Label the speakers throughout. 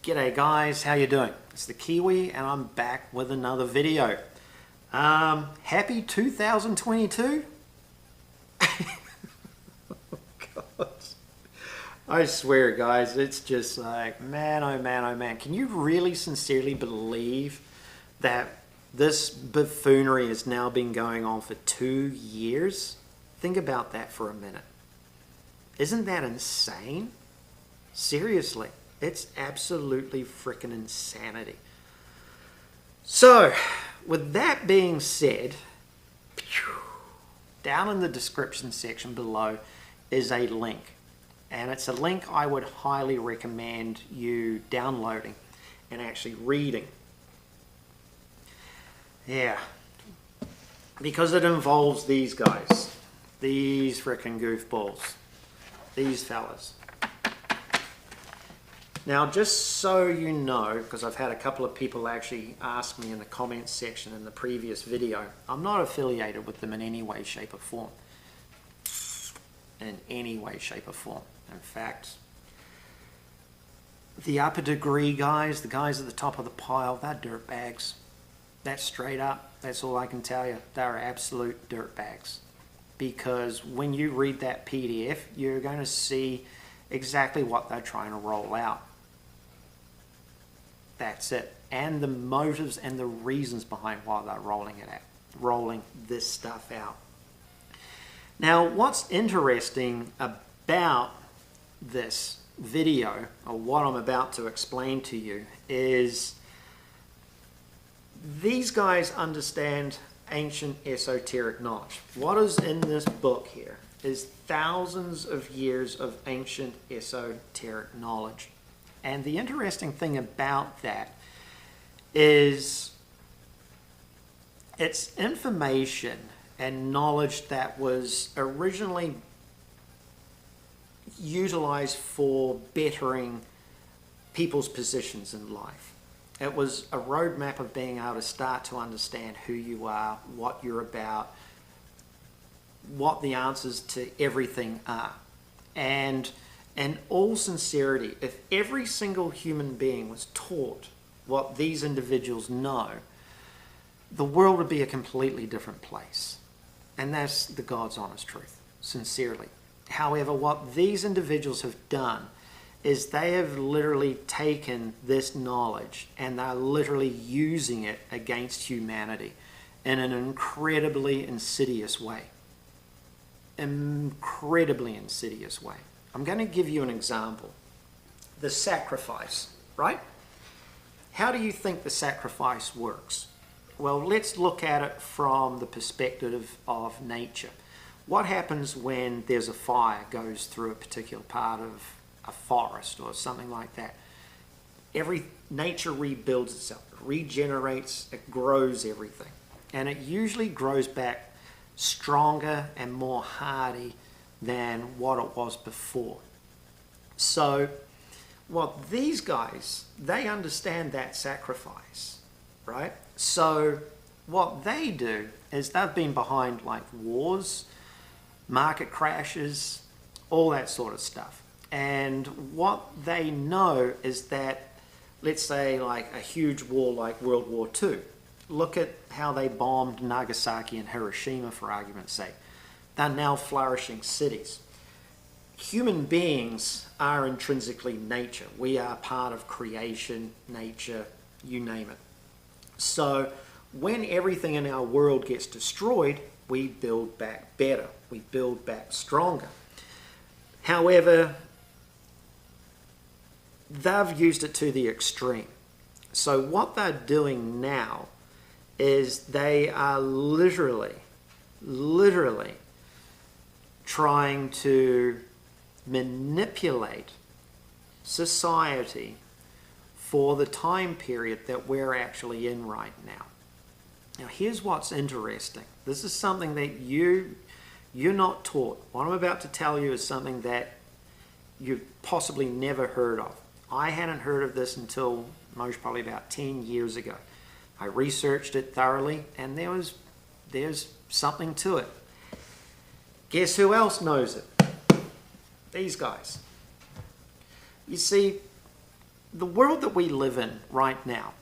Speaker 1: G'day guys, how you doing? It's the Kiwi and I'm back with another video. Happy 2022? God. I swear guys, it's just like, man, oh man, oh man. Can you really sincerely believe that this buffoonery has now been going on for 2 years? Think about that for a minute. Isn't that insane? Seriously, it's absolutely freaking insanity. So, with that being said, down in the description section below is a link. And it's a link I would highly recommend you downloading and actually reading. Yeah, because it involves these guys, these freaking goofballs, these fellas. Now, just so you know, because I've had a couple of people actually ask me in the comments section in the previous video, I'm not affiliated with them in any way, shape or form. In any way, shape or form. In fact, the upper degree guys, the guys at the top of the pile, they're dirtbags. That's straight up. That's all I can tell you. They're absolute dirtbags. Because when you read that PDF, you're going to see exactly what they're trying to roll out. That's it. And the motives and the reasons behind why they're rolling this stuff out. Now, what's interesting about this video, or what I'm about to explain to you, is these guys understand ancient esoteric knowledge. What is in this book here is thousands of years of ancient esoteric knowledge. And the interesting thing about that is it's information and knowledge that was originally utilized for bettering people's positions in life. It was a roadmap of being able to start to understand who you are, what you're about, what the answers to everything are. And in all sincerity, if every single human being was taught what these individuals know, the world would be a completely different place. And that's the God's honest truth, sincerely. However, what these individuals have done is they have literally taken this knowledge and they're literally using it against humanity in an incredibly insidious way. Incredibly insidious way. I'm going to give you an example. The sacrifice, right? How do you think the sacrifice works? Well, let's look at it from the perspective of nature. What happens when there's a fire goes through a particular part of a forest or something like that? Nature rebuilds itself, it regenerates, it grows everything. And it usually grows back stronger and more hardy than what it was before. So what these guys, they understand that sacrifice, right? So what they do is they've been behind like wars, market crashes, all that sort of stuff. And what they know is that, let's say like a huge war like World War II. Look at how they bombed Nagasaki and Hiroshima, for argument's sake. They're now flourishing cities. Human beings are intrinsically nature. We are part of creation, nature, you name it. So when everything in our world gets destroyed, we build back better. We build back stronger. However, they've used it to the extreme. So what they're doing now is they are literally trying to manipulate society for the time period that we're actually in right now. Now here's what's interesting. This is something that you're not taught. What I'm about to tell you is something that you've possibly never heard of. I hadn't heard of this until most probably about 10 years ago. I researched it thoroughly and there's something to it. Guess who else knows it? These guys. You see, the world that we live in right now,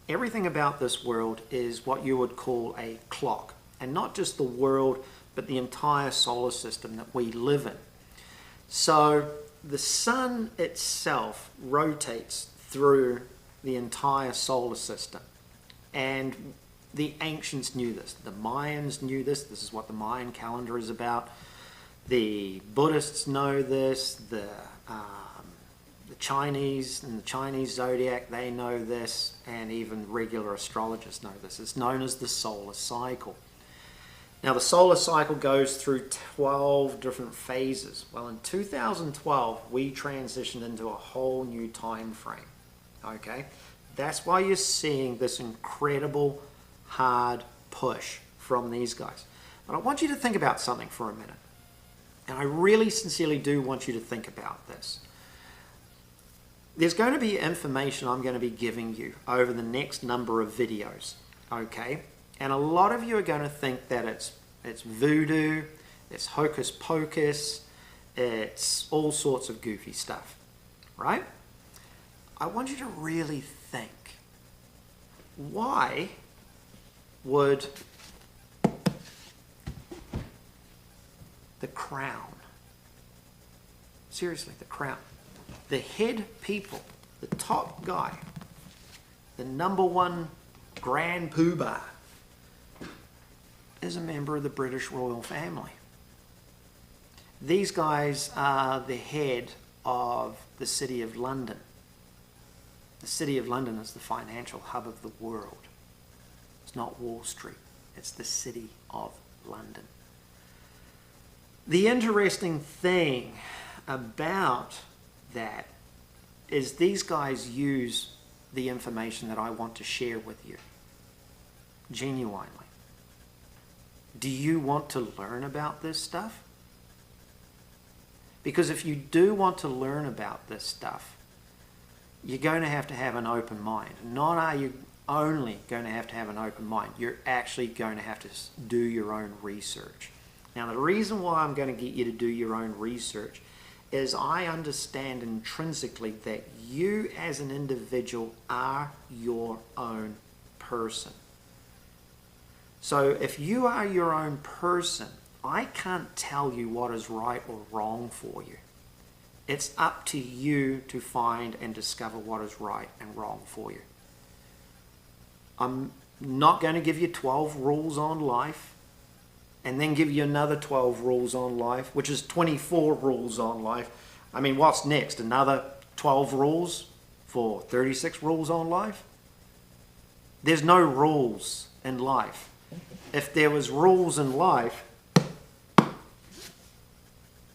Speaker 1: everything about this world is what you would call a clock. And not just the world, but the entire solar system that we live in. So the sun itself rotates through the entire solar system. And the ancients knew this. The Mayans knew this. This is what the Mayan calendar is about. The Buddhists know this. The Chinese and the Chinese zodiac, they know this. And even regular astrologers know this. It's known as the solar cycle. Now, the solar cycle goes through 12 different phases. Well, in 2012, we transitioned into a whole new time frame. Okay? That's why you're seeing this incredible hard push from these guys. But I want you to think about something for a minute. And I really sincerely do want you to think about this. There's going to be information I'm going to be giving you over the next number of videos. Okay? And a lot of you are going to think that it's voodoo, it's hocus pocus, it's all sorts of goofy stuff, right? I want you to really think, why would the crown, seriously, the crown, the head people, the top guy, the number one grand poobah, is a member of the British royal family. These guys are the head of the City of London. The City of London is the financial hub of the world. It's not Wall Street. It's the City of London. The interesting thing about that is these guys use the information that I want to share with you genuinely. Do you want to learn about this stuff? Because if you do want to learn about this stuff, you're going to have an open mind. Not are you only going to have an open mind, you're actually going to have to do your own research. Now, the reason why I'm going to get you to do your own research is I understand intrinsically that you as an individual are your own person. So if you are your own person, I can't tell you what is right or wrong for you. It's up to you to find and discover what is right and wrong for you. I'm not going to give you 12 rules on life and then give you another 12 rules on life, which is 24 rules on life. I mean, what's next? Another 12 rules for 36 rules on life? There's no rules in life. If there was rules in life,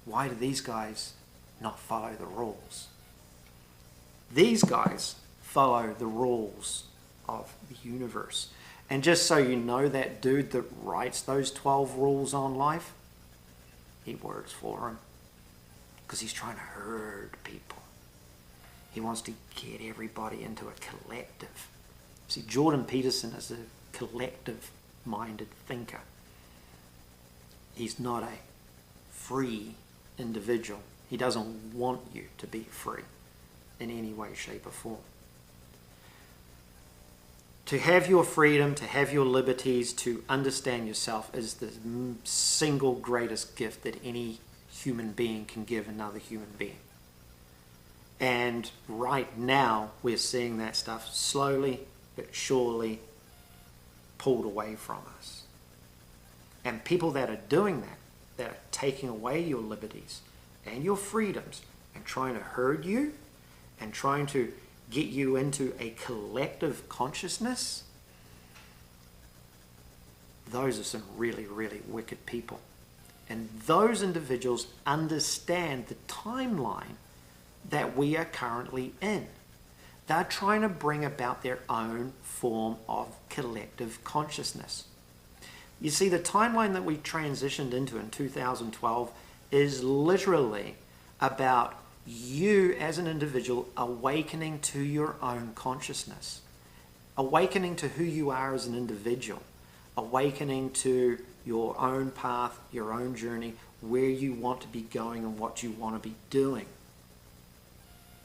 Speaker 1: why do these guys not follow the rules? These guys follow the rules of the universe. And just so you know, that dude that writes those 12 rules on life, he works for them because he's trying to herd people. He wants to get everybody into a collective. See, Jordan Peterson is a collective-minded thinker. He's not a free individual. He doesn't want you to be free in any way, shape, or form. To have your freedom, to have your liberties, to understand yourself is the single greatest gift that any human being can give another human being. And right now, we're seeing that stuff slowly but surely pulled away from us. And people that are doing that, that are taking away your liberties and your freedoms and trying to herd you and trying to get you into a collective consciousness, those are some really, really wicked people. And those individuals understand the timeline that we are currently in. They're trying to bring about their own form of collective consciousness. You see, the timeline that we transitioned into in 2012 is literally about you as an individual awakening to your own consciousness, awakening to who you are as an individual, awakening to your own path, your own journey, where you want to be going and what you want to be doing.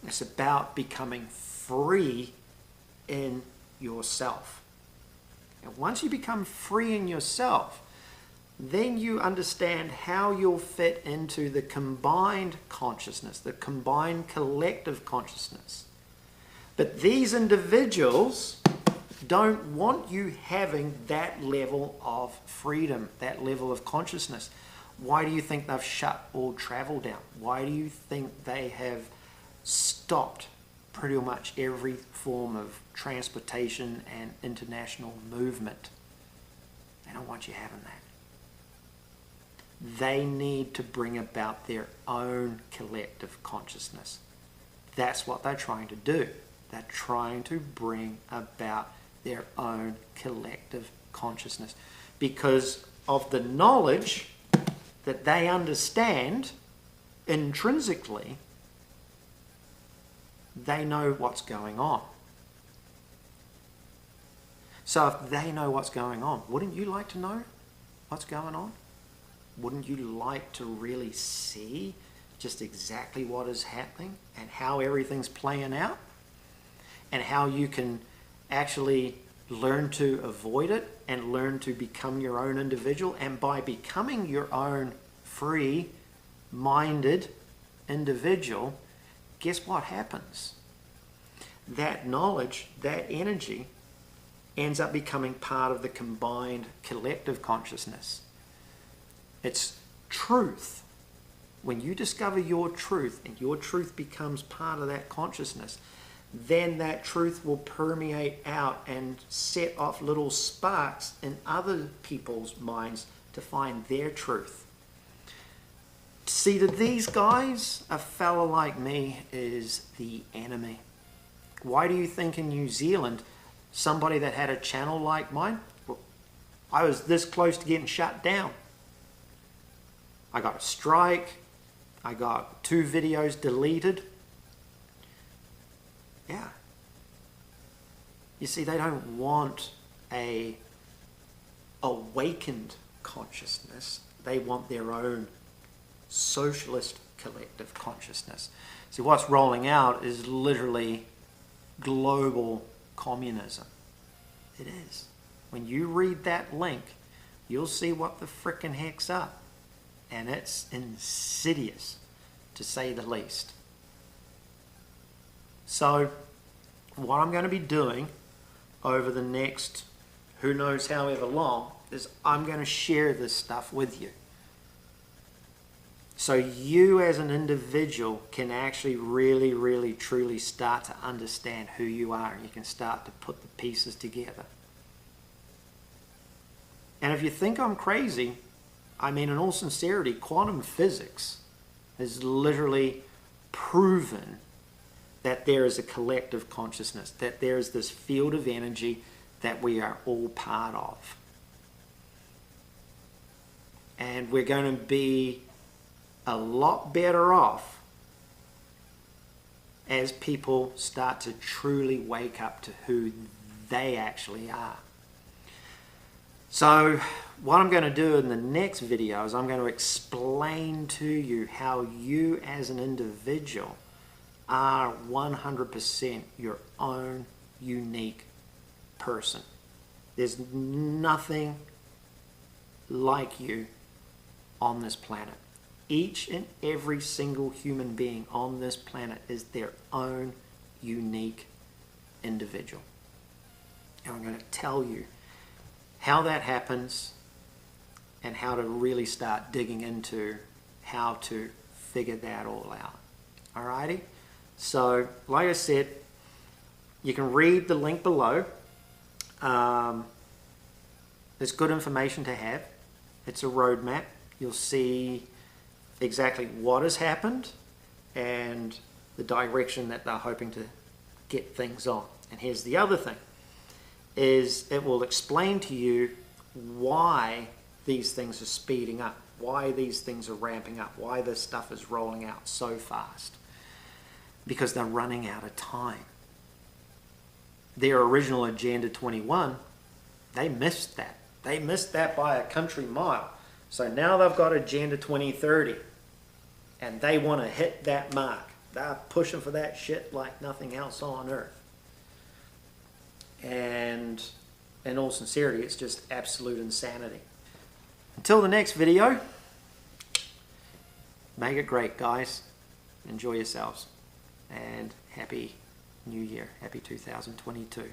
Speaker 1: It's about becoming free in yourself. And once you become free in yourself, then you understand how you'll fit into the combined consciousness, the combined collective consciousness. But these individuals don't want you having that level of freedom, that level of consciousness. Why do you think they've shut all travel down? Why do you think they have stopped pretty much every form of transportation and international movement? They don't want you having that. They need to bring about their own collective consciousness. That's what they're trying to do. They're trying to bring about their own collective consciousness because of the knowledge that they understand intrinsically. They know what's going on. So if they know what's going on, wouldn't you like to know what's going on? Wouldn't you like to really see just exactly what is happening and how everything's playing out? And how you can actually learn to avoid it and learn to become your own individual. And by becoming your own free-minded individual, guess what happens? That knowledge, that energy, ends up becoming part of the combined collective consciousness. It's truth. When you discover your truth and your truth becomes part of that consciousness, then that truth will permeate out and set off little sparks in other people's minds to find their truth. See, to these guys, a fella like me is the enemy. Why do you think in New Zealand, somebody that had a channel like mine, well, I was this close to getting shut down. I got a strike. I got 2 videos deleted. Yeah. You see, they don't want a awakened consciousness. They want their own socialist collective consciousness. See, what's rolling out is literally global communism. It is. When you read that link, you'll see what the frickin' heck's up. And it's insidious, to say the least. So, what I'm going to be doing over the next who knows however long is I'm going to share this stuff with you. So you as an individual can actually really, really, truly start to understand who you are, and you can start to put the pieces together. And if you think I'm crazy, I mean, in all sincerity, quantum physics has literally proven that there is a collective consciousness, that there is this field of energy that we are all part of. And we're going to be a lot better off as people start to truly wake up to who they actually are. So what I'm going to do in the next video is I'm going to explain to you how you as an individual are 100% your own unique person. There's nothing like you on this planet. Each and every single human being on this planet is their own unique individual. And I'm going to tell you how that happens and how to really start digging into how to figure that all out. Alrighty? So, like I said, you can read the link below. It's good information to have. It's a roadmap. You'll see exactly what has happened and the direction that they're hoping to get things on. And here's the other thing, is it will explain to you why these things are speeding up, why these things are ramping up, why this stuff is rolling out so fast. Because they're running out of time. Their original Agenda 21, they missed that. They missed that by a country mile. So now they've got Agenda 2030. And they want to hit that mark. They're pushing for that shit like nothing else on earth. And in all sincerity, it's just absolute insanity. Until the next video, make it great, guys. Enjoy yourselves. And happy New Year. Happy 2022.